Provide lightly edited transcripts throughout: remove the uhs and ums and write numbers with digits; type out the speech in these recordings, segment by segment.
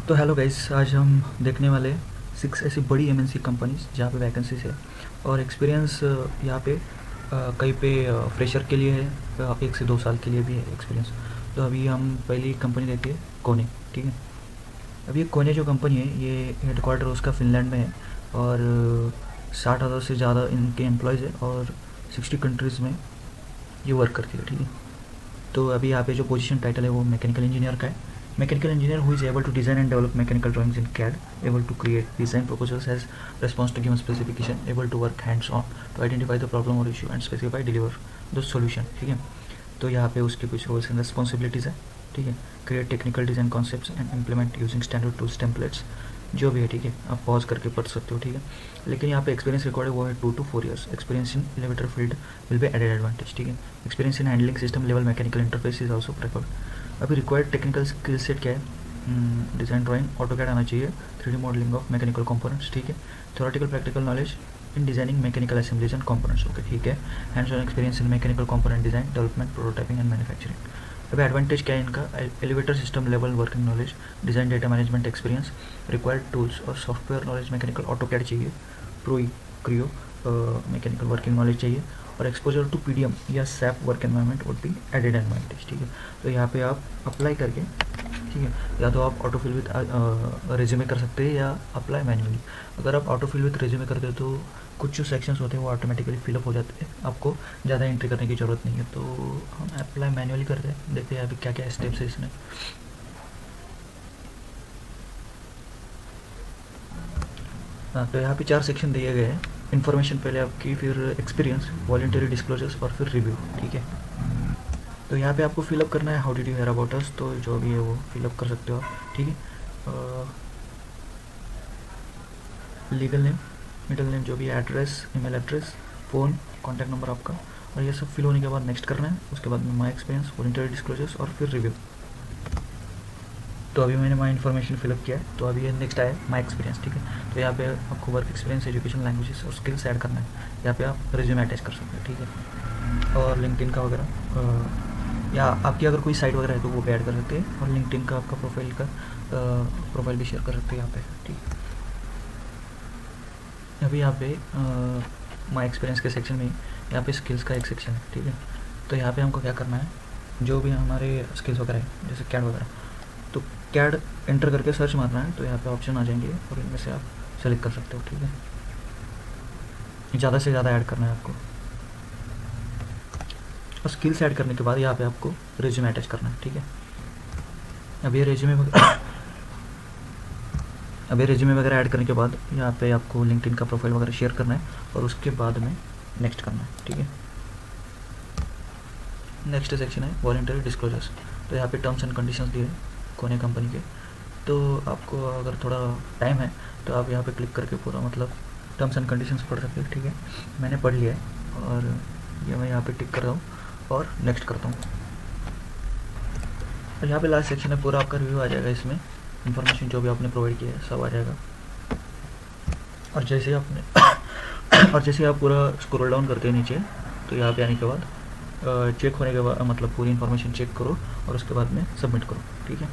तो hello guys, आज हम देखने वाले 6 ऐसी बड़ी एमएनसी कंपनीज जहाँ पे वैकेंसीज है और एक्सपीरियंस यहाँ पे कहीं पे फ्रेशर के लिए है, 1 से 2 साल के लिए भी है एक्सपीरियंस। तो अभी हम पहली कंपनी देखते हैं, कोने। ठीक है। अभी ये कोने जो कंपनी है, ये हेडक्वार्टर उसका फिनलैंड में है और 60,000 से ज़्यादा इनके एम्प्लॉयज़ है और 60 कंट्रीज़ में ये वर्क करती है। ठीक है। तो अभी यहाँ पे जो पोजीशन टाइटल है वो मैकेनिकल इंजीनियर का है। Mechanical engineer who is able to design and develop mechanical drawings in CAD, able to create design proposals, has response to given specification, able to work hands on to identify the problem or issue and specify deliver the solution। ठीक है। तो यहाँ पे उसके कुछ roles and responsibilities है। ठीक है। Create technical design concepts and implement using standard tools templates, जो भी है। ठीक है। आप पॉज करके पढ़ सकते हो। ठीक है। लेकिन यहाँ पे एक्सपीरियंस रिकॉर्ड है वो है 2 to 4 years। Experience in elevator field will be added advantage. ठीक है। Experience in handling system level mechanical interface is also preferred. अभी रिक्वायर्ड टेक्निकल स्किल सेट क्या है? डिज़ाइन ड्राइंग, ऑटोकैड आना चाहिए, 3D modelling of mechanical components. ठीक है। Theoretical practical knowledge in designing mechanical assemblies and components. Okay, ठीक है। Hands on experience in mechanical component design, development, prototyping and manufacturing. अभी advantage क्या है इनका? Elevator system level working knowledge, design data management experience, required tools और software knowledge, mechanical AutoCAD चाहिए, pro Creo mechanical working knowledge चाहिए और exposure to PDM या SAP work environment would be added advantage. ठीक है। तो यहाँ पे आप अप्लाई करके, ठीक है, या तो आप ऑटो फिल विथ रेज्यूमे कर सकते हैं या अप्लाई मैन्युअली। अगर आप ऑटो फिल विथ रेज्यूमे करते हो तो कुछ जो सेक्शंस होते हैं वो ऑटोमेटिकली फिलअप हो जाते हैं, आपको ज़्यादा एंट्री करने की ज़रूरत नहीं है। तो हम अप्लाई मैन्युअली करते हैं, देखते हैं अभी क्या क्या स्टेप्स है इसमें। हाँ, तो यहाँ पे 4 सेक्शन दिए गए हैं। इन्फॉर्मेशन पहले आपकी, फिर एक्सपीरियंस, वॉलंटरी डिस्क्लोजर्स और फिर रिव्यू। ठीक है। तो यहाँ पे आपको फिलअप करना है how did you hear about us, तो जो भी है वो फिलअप कर सकते हो आप। ठीक है। लीगल नेम, मिडिल नेम, जो भी है, address, email address, phone, contact number आपका, और ये सब फिल होने के बाद नेक्स्ट करना है। उसके बाद में माई एक्सपीरियंस, वॉलंटरी डिस्क्लोजर्स और फिर रिव्यू। तो अभी मैंने माई इन्फॉर्मेशन फिलअप किया है, तो अभी ये नेक्स्ट आया माई एक्सपीरियंस। ठीक है। तो यहाँ पे आपको वर्क एक्सपीरियंस, एजुकेशन, लैंग्वेजेस और स्किल्स ऐड करना है। यहाँ पे आप रिज्यूमे अटैच कर सकते हैं। ठीक है। और लिंक्डइन का वगैरह, या आपकी अगर कोई साइट वगैरह है तो वो भी ऐड कर सकते हैं, और लिंक्डइन का आपका प्रोफाइल भी शेयर कर सकते हैं यहाँ पे। ठीक है। अभी यहाँ पे माई एक्सपीरियंस के सेक्शन में यहाँ पे स्किल्स का एक सेक्शन है। ठीक है। तो यहाँ पे हमको क्या करना है, जो भी हमारे स्किल्स वगैरह है जैसे कैड वगैरह, तो कैड एंटर करके सर्च मारना है, तो यहाँ पे ऑप्शन आ जाएंगे और इनमें से आप सेलेक्ट कर सकते हो। ठीक है। ज़्यादा से ज़्यादा ऐड करना है आपको, और स्किल्स ऐड करने के बाद यहाँ पे आपको रेज्यूमे अटैच करना है। ठीक है। अब ये रेज्यूमे वगैरह ऐड करने के बाद यहाँ पे आपको लिंक्डइन का प्रोफाइल वगैरह शेयर करना है और उसके बाद में नेक्स्ट करना है। ठीक है। नेक्स्ट सेक्शन है वॉलंटरी डिस्क्लोजर्स। तो यहाँ पे टर्म्स एंड कंडीशंस दिए हैं कोने कंपनी के, तो आपको अगर थोड़ा टाइम है तो आप यहाँ पे क्लिक करके पूरा मतलब टर्म्स एंड कंडीशंस पढ़ सकते हैं। ठीक है। मैंने पढ़ लिया है और ये मैं यहाँ पे टिक कर रहा हूँ और नेक्स्ट करता हूँ। और यहाँ पे लास्ट सेक्शन है, पूरा आपका रिव्यू आ जाएगा इसमें, इन्फॉर्मेशन जो भी आपने प्रोवाइड किया है सब आ जाएगा। और जैसे और जैसे आप पूरा स्क्रॉल डाउन करते हैं नीचे, तो यहाँ पे आने के बाद चेक होने के बाद मतलब पूरी इन्फॉर्मेशन चेक करो और उसके बाद में सबमिट करो। ठीक है।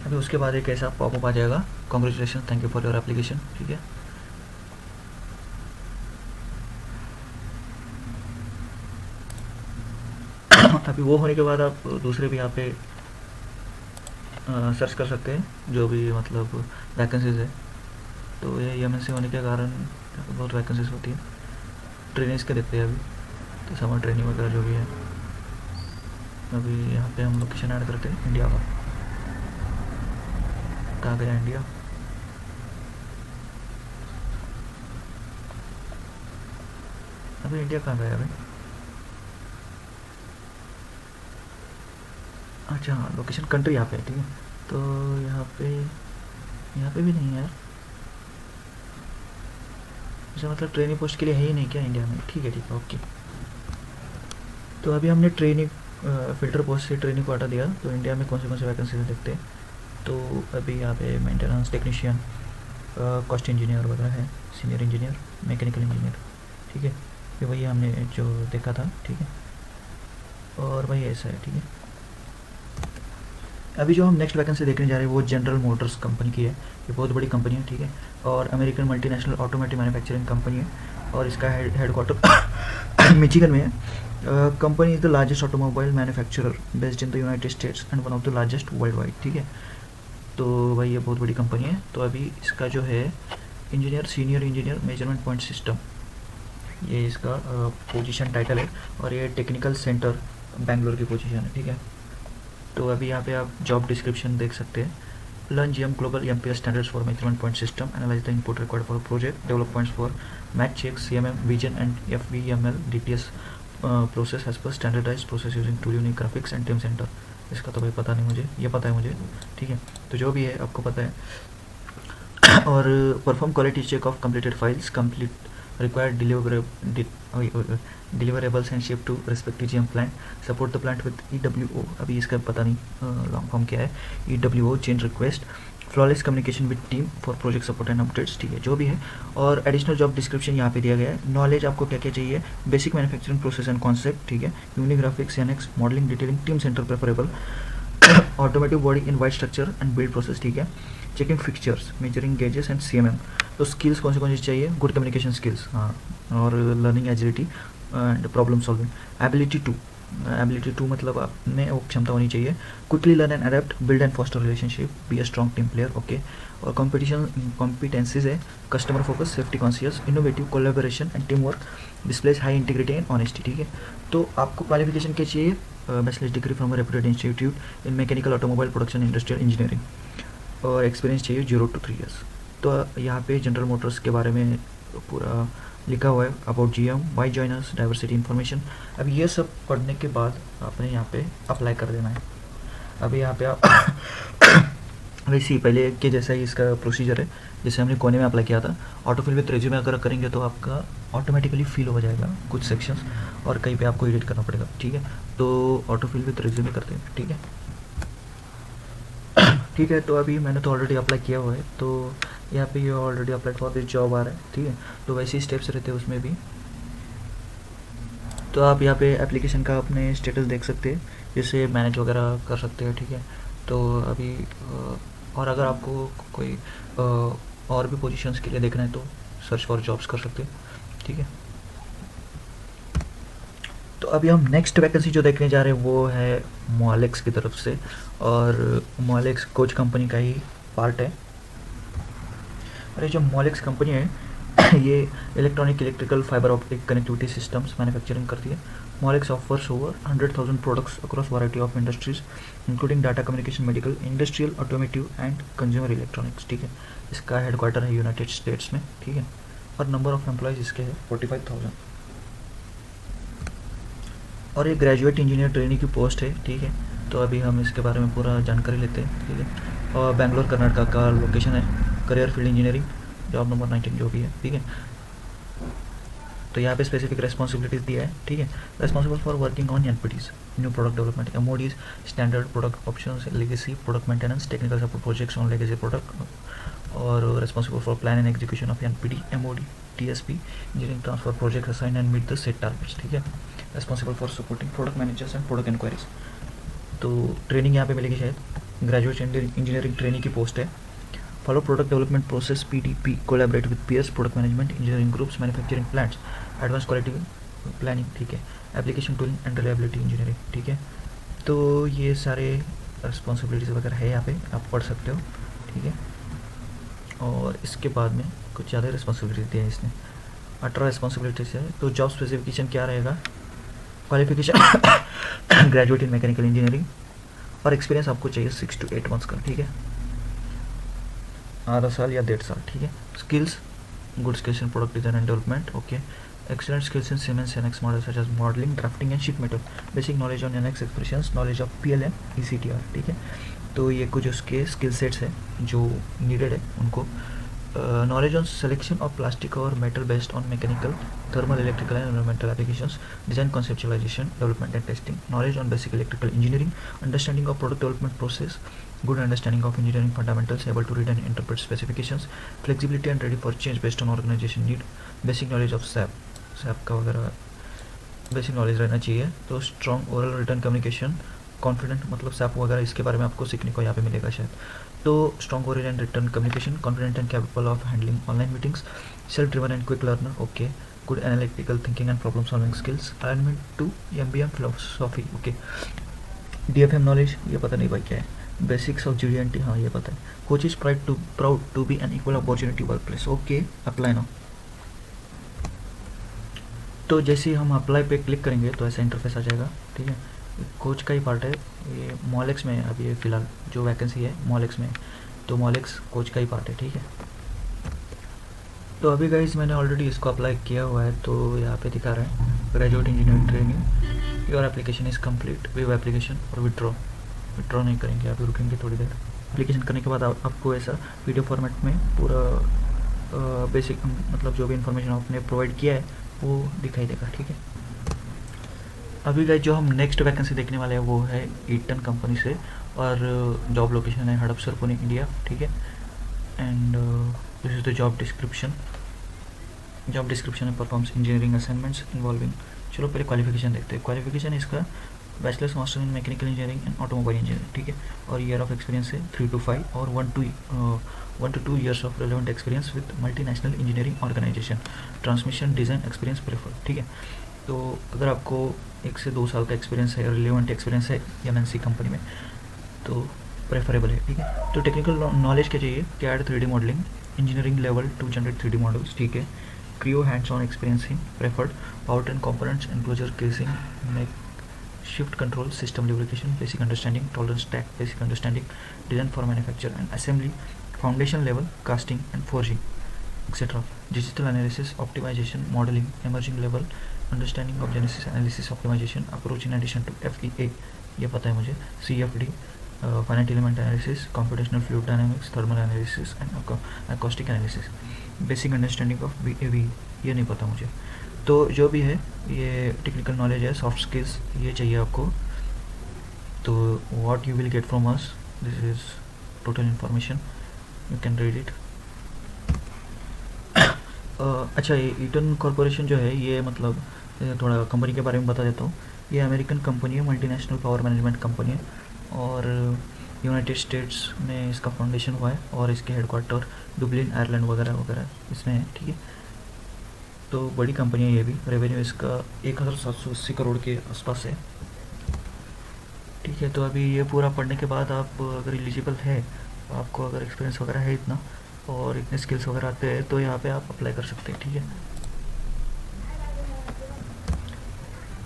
अभी उसके बाद एक ऐसा पॉपअप आ जाएगा, congratulation, thank you for your application. ठीक है। अभी वो होने के बाद आप दूसरे भी यहाँ पे सर्च कर सकते हैं, जो भी मतलब वैकेंसीज है। तो ये एमएनसी होने के कारण बहुत वैकेंसीज होती है। ट्रेनिंग्स के देखते हैं अभी, तो समर ट्रेनिंग वगैरह जो भी है। अभी यहाँ पे हम लोकेशन ऐड करते हैं इंडिया का, कहाँ गया इंडिया। अभी इंडिया कहाँ गया भाई? अच्छा हाँ, लोकेशन कंट्री यहाँ पे है। ठीक है। तो यहाँ पे भी नहीं है यार। अच्छा, मतलब ट्रेनिंग पोस्ट के लिए है ही नहीं क्या इंडिया में? ठीक है, ओके। तो अभी हमने ट्रेनिंग फिल्टर पोस्ट से ट्रेनिंग को हटा दिया, तो इंडिया में कौन से वैकेंसी देखते हैं। तो अभी यहाँ पे मेंटेनेंस टेक्नीशियन, कॉस्ट इंजीनियर वगैरह है, सीनियर इंजीनियर, मैकेनिकल इंजीनियर। ठीक है। ये वही हमने जो देखा था। ठीक है। और वही ऐसा है। ठीक है। अभी जो हम नेक्स्ट वैकेंसी देखने जा रहे हैं वो जनरल मोटर्स कंपनी की है। ये बहुत बड़ी कंपनी है, ठीक है, और American multinational automotive manufacturing company है, और इसका हेड क्वार्टर मिचिगन में है। Company is the largest automobile manufacturer based in the United states and one of the largest world wide, ठीक है। तो भाई ये बहुत बड़ी कंपनी है। तो अभी इसका जो है engineer, senior engineer measurement point system, ये इसका पोजीशन टाइटल है, और ये टेक्निकल सेंटर बेंगलोर की पोजीशन है, ठीक है। तो अभी यहाँ पे आप जॉब डिस्क्रिप्शन देख सकते हैं। Learn GM global MPS standards for measurement point system, analyse the input required for project, develop points for match check, CMM vision and FVML DTS process as per standardise process using tool Unigraphics and Teamcenter. इसका तो भाई पता नहीं मुझे, ये पता है मुझे, ठीक है। तो जो भी है आपको पता है। और perform quality check of completed files, complete required deliverables and ship to respective GM plant, support the plant with EWO, अभी इसका पता नहीं लॉन्ग फॉर्म क्या है, EWO change request, flawless communication with team for project support and updates, ठीक है, जो भी है। और एडिशनल जॉब डिस्क्रिप्शन यहाँ पे दिया गया है। नॉलेज आपको क्या क्या चाहिए, basic manufacturing process and concept, ठीक है, unigraphics, NX, modelling, detailing, Teamcenter preferable, automotive body in white structure and build process, ठीक है, checking fixtures, measuring gauges and CMM. तो स्किल्स कौन सी चाहिए, गुड कम्युनिकेशन स्किल्स, हाँ, और learning agility and problem solving, ability to मतलब आप में वो क्षमता होनी चाहिए, quickly learn and adapt, build and foster relationship, be a strong team player, okay. और कॉम्पिटेंसीज है customer focus, safety conscious, innovative, collaboration and team work, displays high integrity and honesty, ठीक है। तो आपको क्वालिफिकेशन क्या चाहिए, bachelors degree from reputed institute in mechanical automobile production industrial engineering, और experience चाहिए 0 to 3 years। तो यहाँ पे जनरल मोटर्स के बारे में पूरा लिखा हुआ है, about GM, why join us, diversity information. अब ये सब पढ़ने के बाद आपने यहाँ पे अप्लाई कर देना है। अभी यहाँ पे आप वैसे ही पहले के जैसा ही इसका प्रोसीजर है, जैसे हमने कोने में अप्लाई किया था। ऑटोफिल विद रेज्यूमे अगर करेंगे तो आपका ऑटोमेटिकली फिल हो जाएगा कुछ सेक्शंस, और कहीं पे आपको एडिट करना पड़ेगा, ठीक है। तो ऑटोफिल विद रेज्यूमे करते हैं, ठीक है, ठीक है। तो अभी मैंने तो ऑलरेडी अप्लाई किया हुआ है, तो यहाँ पे ये already apply for this job आ रहा है, ठीक है। तो वैसे ही स्टेप्स रहते हैं उसमें भी। तो आप यहाँ पे एप्लीकेशन का अपने स्टेटस देख सकते हैं, जैसे मैनेज वगैरह कर सकते हैं, ठीक है। तो अभी और अगर आपको कोई और भी पोजीशंस के लिए देखना है तो सर्च फॉर जॉब्स कर सकते हैं, ठीक है। तो अभी हम नेक्स्ट वैकेंसी जो देखने जा रहे हैं वो है मोलेक्स की तरफ से, और मोलेक्स कोच कंपनी का ही पार्ट है। और ये जो मोलेक्स कंपनी है ये electronic, electrical, fibre optic connectivity systems manufacturing करती है। Molex offers over 100,000 products across variety of industries including data communication, medical, industrial, automotive and consumer electronics, ठीक है। इसका हेडक्वार्टर है यूनाइटेड स्टेट्स में, ठीक है, और नंबर ऑफ एम्प्लॉयज़ इसके है 45,000। और ये ग्रेजुएट इंजीनियर ट्रेनिंग की पोस्ट है, ठीक है। तो अभी हम इसके बारे में पूरा जानकारी लेते हैं, ठीक है। और बेंगलोर कर्नाटका का लोकेशन है, career field engineering, job number 19 जो भी है, ठीक है। तो यहाँ पे स्पेसिफिक रेस्पॉन्सिबिलिटीज दिया है, ठीक है। Responsible for working on NPTs, new product development, MODs, standard product options, legacy product maintenance, technical support projects on legacy product, और responsible for plan and execution of NPT, MOD, TSP, engineering transfer project assign and meet the set targets, ठीक है। Responsible for supporting product managers and product enquiries. तो training यहाँ पे मिलेगी शायद, graduate engineering training की post है। Follow product development process, PDP, collaborate with peers, product management, engineering groups, manufacturing plants, advance quality planning, ठीक है, application tooling and reliability engineering, ठीक है। तो ये सारे रिस्पॉन्सिबिलिटीज़ वगैरह है यहाँ पे, आप पढ़ सकते हो, ठीक है। और इसके बाद में कुछ ज़्यादा रिस्पॉन्सिबिलिटीज दी है इसने, 18 रिस्पॉन्सिबिलिटीज़ है। तो जॉब स्पेसिफिकेशन क्या रहेगा, qualification graduate in mechanical engineering, और एक्सपीरियंस आपको चाहिए 6 to 8 months का, ठीक है, आधा साल या 1.5 साल, ठीक है। Skills, good skills in product design and development, okay. Excellent skills in Siemens NX model such as modelling, drafting and sheet metal, basic knowledge on NX expressions, knowledge of PLM, ECTR, ठीक है। तो ये कुछ उसके skill sets है जो needed है उनको। knowledge on selection of plastic or metal based on mechanical, thermal, electrical and environmental applications, design conceptualization, development and testing, knowledge on basic electrical engineering, understanding of product development process, good understanding of engineering fundamentals, able to read and interpret specifications, flexibility and ready for change based on organization need, basic knowledge of SAP का वगैरह basic knowledge रहना चाहिए। तो strong oral return communication confident मतलब SAP वगैरह इसके बारे में आपको सीखने को यहाँ पे मिलेगा शायद। तो strong oral and written communication, confident and capable of handling online meetings, self driven and quick learner, okay, good analytical thinking and problem solving skills, alignment to MBM philosophy, okay, DFM knowledge ये पता नहीं भाई क्या है, basics of जीडीएनटी हाँ ये पता है, Koch is proud to be an equal opportunity workplace, okay, apply now. तो जैसे ही हम अप्लाई पे क्लिक करेंगे तो ऐसा इंटरफेस आ जाएगा, ठीक है। कोच का ही पार्ट है ये, मॉलेक्स में है अभी ये फ़िलहाल जो वैकेंसी है मॉलेक्स में, तो मॉलेक्स कोच का ही पार्ट है, ठीक है। तो अभी गाइस मैंने ऑलरेडी इसको अप्लाई किया हुआ है, तो यहाँ पे दिखा रहा है graduate engineering training, your application is complete, view application और विड्रॉ नहीं करेंगे, अभी रुकेंगे थोड़ी देर। एप्लीकेशन करने के बाद आपको ऐसा वीडियो फॉर्मेट में पूरा बेसिक मतलब जो भी इन्फॉर्मेशन आपने प्रोवाइड किया है वो दिखाई देगा, ठीक है। अभी गाइस जो हम नेक्स्ट वैकेंसी देखने वाले हैं वो है ईटन कंपनी से, और जॉब लोकेशन है हड़पसर पुणे इंडिया, ठीक है। And this is the job description है परफॉर्म्स इंजीनियरिंग असाइनमेंट्स इन्वॉल्विंग, चलो पहले क्वालिफिकेशन देखते हैं। क्वालिफिकेशन इसका bachelors master in mechanical engineering and automobile engineering, ठीक है। और ईयर ऑफ एक्सपीरियंस है 3 to 5 और 1 to 2 years of relevant experience with multinational engineering organisation, transmission design experience prefer, ठीक है। तो अगर आपको 1 से 2 साल का एक्सपीरियंस है, रिलेवेंट एक्सपीरियंस है एमएनसी कंपनी में, तो प्रेफरेबल है, ठीक है। तो टेक्निकल नॉलेज क्या चाहिए, CAD 3D modelling, engineering level to generate 3D models, ठीक है। Creo hands on experience in preferred, power train components enclosure casing, make shift control system lubrication, basic understanding tolerance stack, basic understanding design for manufacture and assembly, foundation level casting and forging, etc. Digital analysis, optimization, modeling, emerging level understanding of genesis analysis, optimization approach in addition to FEA ये पता है मुझे, CFD, finite element analysis, computational fluid dynamics, thermal analysis and acoustic analysis, basic understanding of VAV ये नहीं पता मुझे। तो जो भी है ये टेक्निकल नॉलेज है, सॉफ्ट स्किल्स ये चाहिए आपको। तो what you will get from us, this is total information, you can read it. अच्छा, ये ईटन कॉरपोरेशन जो है ये मतलब थोड़ा कंपनी के बारे में बता देता हूँ। ये अमेरिकन कंपनी है, मल्टीनेशनल पावर मैनेजमेंट कंपनी है, और यूनाइटेड स्टेट्स में इसका फाउंडेशन हुआ है, और इसके हेडक्वार्टर दुबलिन आयरलैंड वगैरह वगैरह इसमें है, ठीक है। तो बड़ी कंपनी है ये भी, रेवेन्यू इसका 1780 करोड़ के आसपास है, ठीक है। तो अभी ये पूरा पढ़ने के बाद आप अगर एलिजिबल है, आपको अगर एक्सपीरियंस वगैरह है इतना और इतने स्किल्स वगैरह आते हैं, तो यहाँ पे आप अप्लाई कर सकते हैं, ठीक है।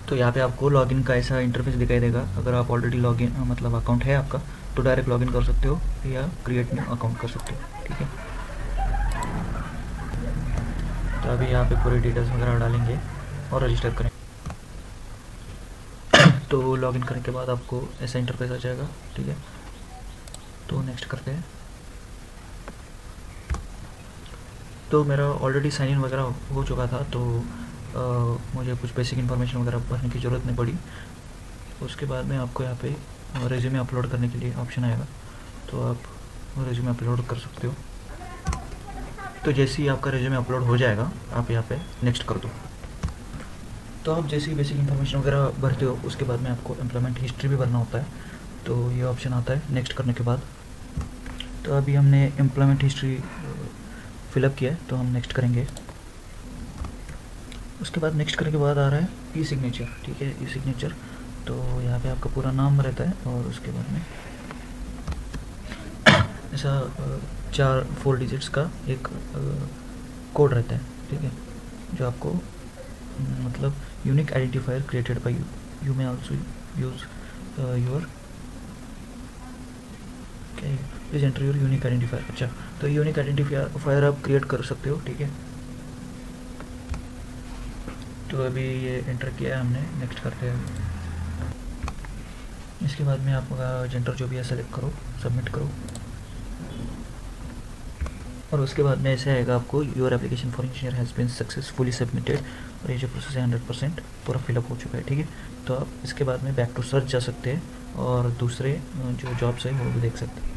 तो यहाँ पे आपको लॉगिन का ऐसा इंटरफेस दिखाई देगा। अगर आप ऑलरेडी लॉगिन मतलब अकाउंट है आपका, तो डायरेक्ट लॉगिन कर सकते हो या क्रिएट न्यू अकाउंट कर सकते हो, ठीक है। तो अभी यहाँ पे पूरी डिटेल्स वगैरह डालेंगे और रजिस्टर करें। तो लॉगिन करने के बाद आपको ऐसा इंटरफेस आ जाएगा, ठीक है। तो नेक्स्ट करते हैं। तो मेरा ऑलरेडी साइन इन वगैरह हो चुका था, तो मुझे कुछ बेसिक इन्फॉर्मेशन वगैरह भरने की ज़रूरत नहीं पड़ी। उसके बाद में आपको यहाँ पे रेज्यूमे अपलोड करने के लिए ऑप्शन आएगा, तो आप रेज्यूमे अपलोड कर सकते हो। तो जैसे ही आपका रेज्यूमे अपलोड हो जाएगा, आप यहाँ पे नेक्स्ट कर दो। तो आप जैसे ही बेसिक इन्फॉर्मेशन वगैरह भरते हो, उसके बाद में आपको एम्प्लॉयमेंट हिस्ट्री भी भरना होता है, तो ये ऑप्शन आता है नेक्स्ट करने के बाद। तो अभी हमने एम्प्लॉयमेंट हिस्ट्री फिलअप किया है, तो हम नेक्स्ट करेंगे। उसके बाद नेक्स्ट करने के बाद आ रहा है ई सिग्नेचर, ठीक है, ई सिग्नेचर। तो यहाँ पे आपका पूरा नाम रहता है, और उसके बाद में ऐसा 4 डिजिट्स का एक कोड रहता है, ठीक है, जो आपको मतलब unique identifier created by you may also use your please enter your unique identifier. अच्छा, तो यूनिक आइडेंटिफायर आप क्रिएट कर सकते हो, ठीक है। तो अभी ये एंटर किया है हमने, नेक्स्ट करते हैं। इसके बाद में आपका जेंडर जो भी है सेलेक्ट करो, सबमिट करो, और उसके बाद में ऐसे आएगा आपको your application for engineer has been successfully submitted, और ये जो प्रोसेस है 100% पूरा फिलअप हो चुका है, ठीक है। तो आप इसके बाद में बैक टू सर्च जा सकते हैं और दूसरे जो जॉब्स है वो भी देख सकते हैं।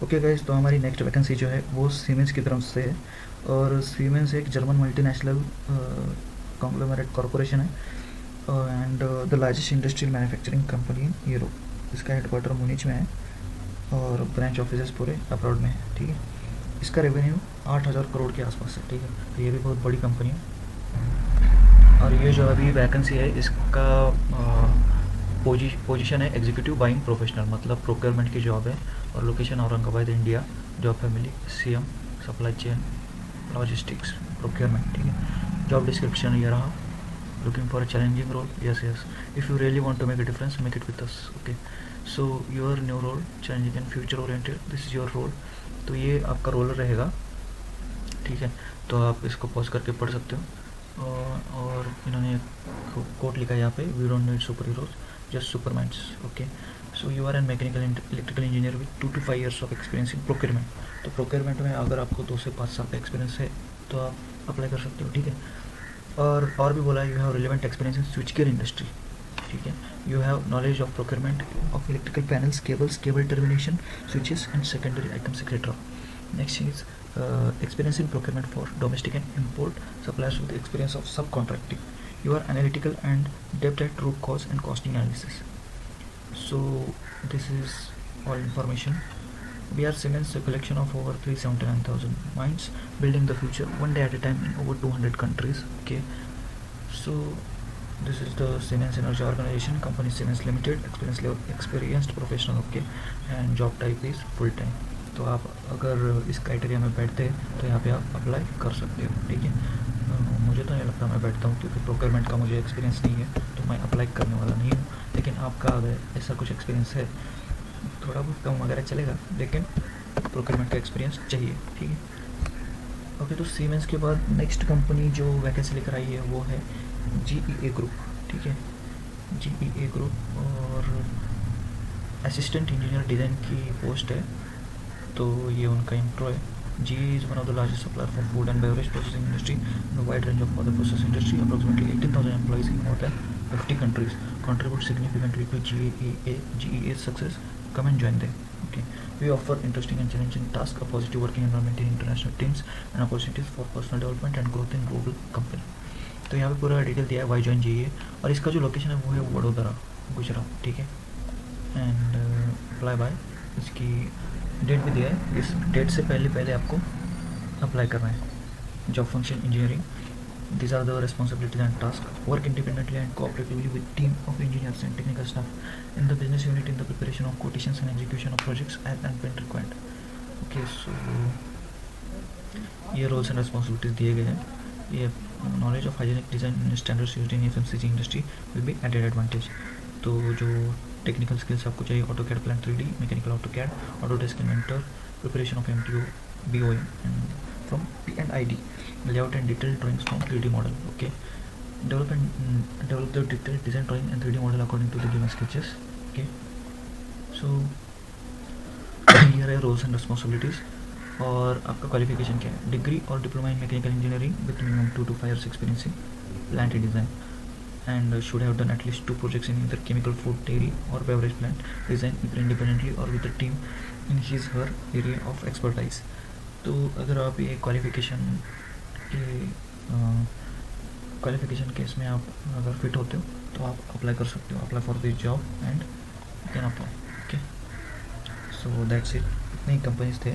ओके गाइस, तो हमारी नेक्स्ट वैकेंसी जो है वो सीमेंस की तरफ से है, और सीमेंस एक जर्मन मल्टीनेशनल कॉन्ग्लोमरेट कॉरपोरेशन है, and the largest industrial manufacturing company in Europe. इसका हेडक्वार्टर मुनिच में है और ब्रांच ऑफिस पूरे अब्रॉड में है, ठीक है। इसका रेवेन्यू 8,000 करोड़ के आसपास है, ठीक है। तो ये भी बहुत बड़ी कंपनी है। और ये जो अभी वैकेंसी है इसका पोजीशन है एग्जीक्यूटिव बाइंग प्रोफेशनल, मतलब प्रोक्योरमेंट की जॉब है। और location Aurangabad India. Job family CM, supply chain, logistics, procurement, ठीक है। जॉब डिस्क्रिप्शन ये रहा। Looking for a challenging role, yes yes. If you really want to make a difference, make it with us, okay. So your new role challenging and future oriented, this is your role. तो ये आपका role रहेगा, ठीक है। तो आप इसको pause करके पढ़ सकते हो। और इन्होंने कोट लिखा है यहाँ पे, we don't need superheroes, just Supermans, okay. So you are an mechanical and electrical engineer with 2 to 5 years of experience in procurement. तो प्रोक्योरमेंट में अगर आपको 2 से 5 साल का एक्सपीरियंस है तो आप अप्लाई कर सकते हो, ठीक है। और भी बोला, you have relevant experience in switch gear industry, ठीक है। You have knowledge of procurement of electrical panels, cables, cable termination, switches and secondary items etcetera. Next is experience in procurement for domestic and import suppliers with experience of subcontracting. You are analytical and depth at root cause and costing analysis. So this is all information. We are Siemens, a collection of over 379,000 minds building the future one day at a time in over 200 countries, okay. So this is the Siemens Energy Organization, company Siemens Limited, experience level experienced professional, okay, and job type is full time. तो आप अगर इस criteria में बैठते हैं तो यहाँ पे आप अप्लाई कर सकते हो, ठीक है। मुझे तो नहीं लगता मैं बैठता हूँ, क्योंकि प्रोक्योरमेंट का मुझे एक्सपीरियंस नहीं है, तो मैं अप्लाई करने वाला नहीं हूँ। लेकिन आपका अगर ऐसा कुछ एक्सपीरियंस है, थोड़ा बहुत कम वगैरह चलेगा, लेकिन प्रोक्योरमेंट का एक्सपीरियंस चाहिए, ठीक है। ओके, तो सीमेंस के बाद नेक्स्ट कंपनी जो वैकेंसी लेकर आई है वो है GEA ग्रुप, ठीक है। GEA ग्रुप और असिस्टेंट इंजीनियर डिज़ाइन की पोस्ट है। तो ये उनका इंट्रो है। GE is one of the largest supplier for food and beverage processing industry and a wide range of other process industry. Approximately 18,000 employees in more than 50 countries contribute significantly to GEA's success. Come and join them. Okay, we offer interesting and challenging tasks, a positive working environment in international teams, and opportunities for personal development and growth in global company. तो यहाँ पे पूरा detail दिया है Y join GEA, और इसका जो location है वो है वडोदरा, गुजरात, ठीक है। एंड अप्लाई बाय, इसकी डेट भी दिया है, इस डेट से पहले आपको अप्लाई करना है। Job function engineering, these are the responsibilities and tasks. Work independently and cooperatively with team of engineers and technical staff in the business unit in the preparation of quotations and execution of projects as and when required. Okay, so ये roles and responsibilities दिए गए हैं। ये knowledge of hygienic design standards used in FMCG industry will be added advantage. तो जो technical skills आपको चाहिए, AutoCAD Plan 3D, mechanical AutoCAD, Autodesk Inventor, preparation of MTO, BOM and from P&ID, layout and detailed drawings from 3D model, okay. Develop the detailed design drawing and 3D model according to the given sketches, okay. So here are roles and responsibilities. और आपका qualification क्या है? Degree और diploma in mechanical engineering with minimum 2 to 5 years experience in plant design, and should have done at least 2 projects in either chemical, food, dairy or beverage plant design, either independently or with a team in his her area of expertise. तो अगर आप ये qualification के इसमें आप अगर fit होते हो तो आप अप्लाई कर सकते हो, apply for this job and you can apply, okay. So that's it, इतनी कंपनीज थे।